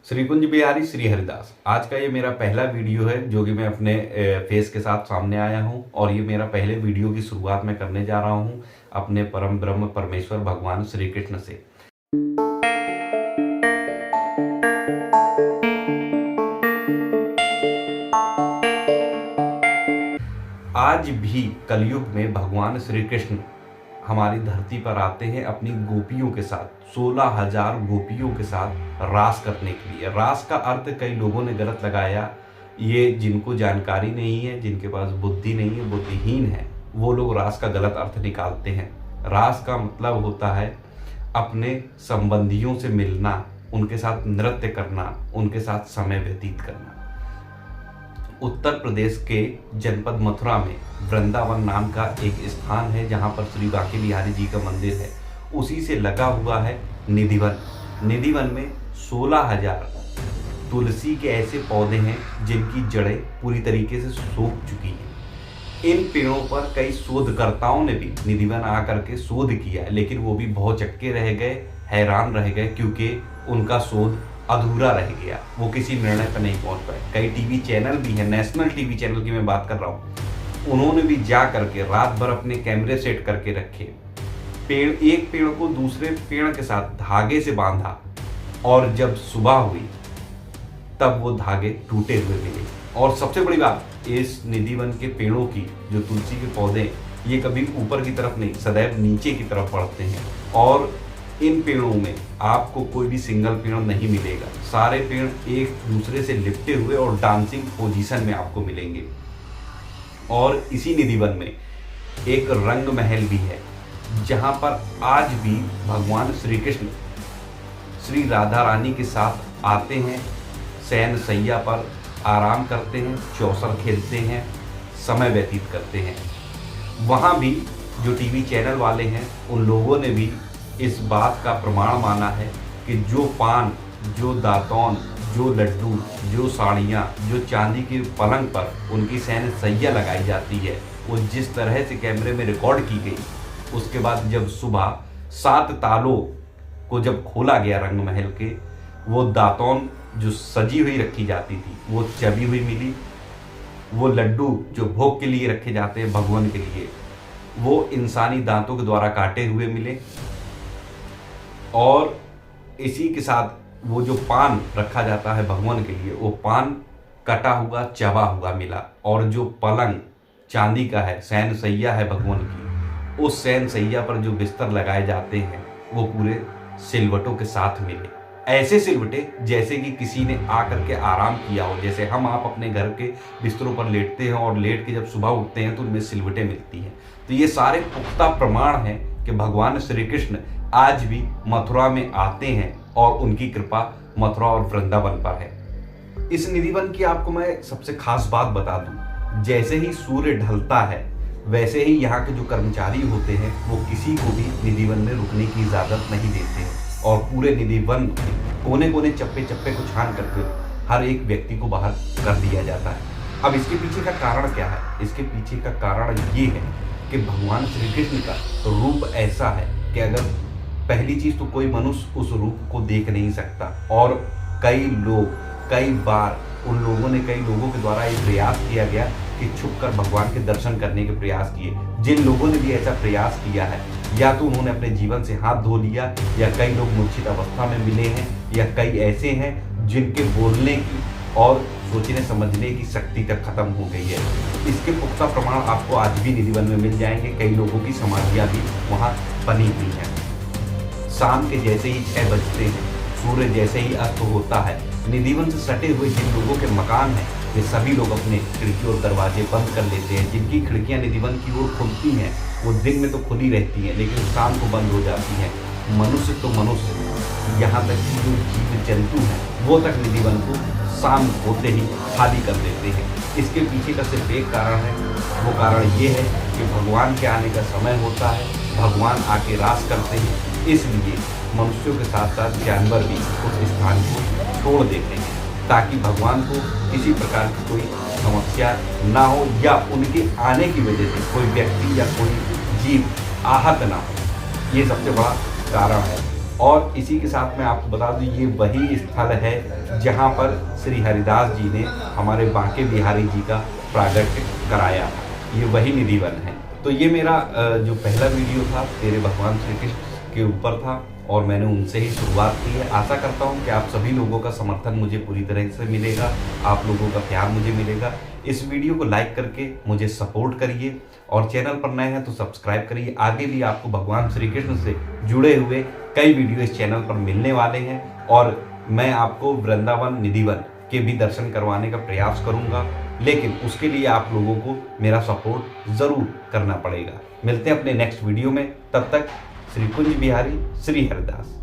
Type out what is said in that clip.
श्री कुंज बिहारी श्री हरिदास। आज का ये मेरा पहला वीडियो है जो कि मैं अपने फेस के साथ सामने आया हूँ और ये मेरा पहले वीडियो की शुरुआत मैं करने जा रहा हूँ अपने परम ब्रह्म परमेश्वर भगवान श्री कृष्ण से। आज भी कलयुग में भगवान श्री कृष्ण हमारी धरती पर आते हैं अपनी गोपियों के साथ, 16,000 गोपियों के साथ रास करने के लिए। रास का अर्थ कई लोगों ने गलत लगाया। ये जिनको जानकारी नहीं है, जिनके पास बुद्धि नहीं है, बुद्धिहीन है, वो लोग रास का गलत अर्थ निकालते हैं। रास का मतलब होता है अपने संबंधियों से मिलना, उनके साथ नृत्य करना, उनके साथ समय व्यतीत करना। उत्तर प्रदेश के जनपद मथुरा में वृंदावन नाम का एक स्थान है जहाँ पर श्री बांके बिहारी जी का मंदिर है। उसी से लगा हुआ है निधिवन। निधिवन में 16,000 तुलसी के ऐसे पौधे हैं जिनकी जड़ें पूरी तरीके से सूख चुकी हैं। इन पेड़ों पर कई शोधकर्ताओं ने भी निधिवन आकर के शोध किया है, लेकिन वो भी बहुत चक्के रह गए, हैरान रह गए, क्योंकि उनका शोध अधूरा रह गया। वो किसी निर्णय पर नहीं पहुंच पाए। कई टीवी चैनल भी हैं, नेशनल टीवी चैनल की मैं बात कर रहा हूँ, उन्होंने भी जा करके रात भर अपने कैमरे सेट करके रखे, एक पेड़ को दूसरे पेड़ के साथ धागे से बांधा, और जब सुबह हुई तब वो धागे टूटे हुए मिले। और सबसे बड़ी बात, इस निधिवन के पेड़ों की, जो तुलसी के पौधे, ये कभी ऊपर की तरफ नहीं, सदैव नीचे की तरफ बढ़ते हैं। और इन पेड़ों में आपको कोई भी सिंगल पेड़ नहीं मिलेगा, सारे पेड़ एक दूसरे से लिपटे हुए और डांसिंग पोजीशन में आपको मिलेंगे। और इसी निधिवन में एक रंग महल भी है जहां पर आज भी भगवान श्री कृष्ण श्री राधा रानी के साथ आते हैं, शयन सैया पर आराम करते हैं, चौसर खेलते हैं, समय व्यतीत करते हैं। वहां भी जो टीवी चैनल वाले हैं, उन लोगों ने भी इस बात का प्रमाण माना है कि जो पान, जो दातौन, जो लड्डू, जो साड़ियाँ, जो चांदी के पलंग पर उनकी शयन सैया लगाई जाती है, वो जिस तरह से कैमरे में रिकॉर्ड की गई, उसके बाद जब सुबह 7 तालों को जब खोला गया रंग महल के, वो दातौन जो सजी हुई रखी जाती थी वो चबी हुई मिली। वो लड्डू जो भोग के लिए रखे जाते हैं भगवान के लिए, वो इंसानी दांतों के द्वारा काटे हुए मिले। और इसी के साथ वो जो पान रखा जाता है भगवान के लिए, वो पान कटा हुआ, चबा हुआ मिला। और जो पलंग चांदी का है, शयन सैया है भगवान की, उस शयन सैया पर जो बिस्तर लगाए जाते हैं वो पूरे सिलवटों के साथ मिले। ऐसे सिलवटे जैसे कि किसी ने आकर के आराम किया हो, जैसे हम आप अपने घर के बिस्तरों पर लेटते हैं और लेट के जब सुबह उठते हैं तो उनमें सिलवटें मिलती हैं। तो ये सारे पुख्ता प्रमाण हैं कि भगवान श्री कृष्ण आज भी मथुरा में आते हैं और उनकी कृपा मथुरा और वृंदावन पर है। इस निधिवन की आपको मैं सबसे खास बात बता दूं, जैसे ही सूर्य ढलता है वैसे ही यहाँ के जो कर्मचारी होते हैं वो किसी को भी निधिवन में रुकने की इजाज़त नहीं देते हैं, और पूरे निधिवन कोने कोने, चप्पे चप्पे को छान करके हर एक व्यक्ति को बाहर कर दिया जाता है। अब इसके पीछे का कारण क्या है? इसके पीछे का कारण ये है कि भगवान श्री कृष्ण का रूप ऐसा है कि अगर पहली चीज तो कोई मनुष्य उस रूप को देख नहीं सकता, और कई बार उन लोगों ने, कई लोगों के द्वारा ये प्रयास किया गया कि छुपकर भगवान के दर्शन करने के प्रयास किए। जिन लोगों ने भी ऐसा प्रयास किया है, या तो उन्होंने अपने जीवन से हाथ धो लिया, या कई लोग मूर्छित अवस्था में मिले हैं, या कई ऐसे हैं जिनके बोलने की और सोचने समझने की शक्ति तक खत्म हो गई है। इसके पुख्ता प्रमाण आपको आज भी निधिवन में मिल जाएंगे। कई लोगों की समाधियाँ भी वहाँ बनी हुई हैं। शाम के जैसे ही 6 बजते हैं, सूर्य जैसे ही अस्त होता है, निधिवन से सटे हुए जिन लोगों के मकान हैं, वे सभी लोग अपने खिड़की और दरवाजे बंद कर लेते हैं। जिनकी खिड़कियां निधिवन की ओर खुलती हैं, वो दिन में तो खुली रहती हैं लेकिन शाम को बंद हो जाती हैं। मनुष्य तो मनुष्य, यहाँ तक कि जो जीव जंतु हैं वो तक निधिवन को शाम होते ही खाली कर देते हैं। इसके पीछे का सिर्फ एक कारण है, वो कारण ये है कि भगवान के आने का समय होता है, भगवान आके रास करते हैं, इसलिए मनुष्यों के साथ साथ जानवर भी उस स्थान को छोड़ देते हैं ताकि भगवान को किसी प्रकार की कोई समस्या ना हो, या उनके आने की वजह से कोई व्यक्ति या कोई जीव आहत ना हो। ये सबसे बड़ा कारण है। और इसी के साथ मैं आपको बता दूं, ये वही स्थल है जहाँ पर श्री हरिदास जी ने हमारे बांके बिहारी जी का प्रागट्य कराया था। ये वही निधिवन है। तो ये मेरा जो पहला वीडियो था तेरे भगवान श्री कृष्ण के ऊपर था और मैंने उनसे ही शुरुआत की है। आशा करता हूँ कि आप सभी लोगों का समर्थन मुझे पूरी तरह से मिलेगा, आप लोगों का प्यार मुझे मिलेगा। इस वीडियो को लाइक करके मुझे सपोर्ट करिए और चैनल पर नए हैं तो सब्सक्राइब करिए। आगे भी आपको भगवान श्री कृष्ण से जुड़े हुए कई वीडियो इस चैनल पर मिलने वाले हैं और मैं आपको वृंदावन निधिवन के भी दर्शन करवाने का प्रयास करूंगा, लेकिन उसके लिए आप लोगों को मेरा सपोर्ट ज़रूर करना पड़ेगा। मिलते हैं अपने नेक्स्ट वीडियो में, तब तक श्री कुंज बिहारी श्री हरिदास।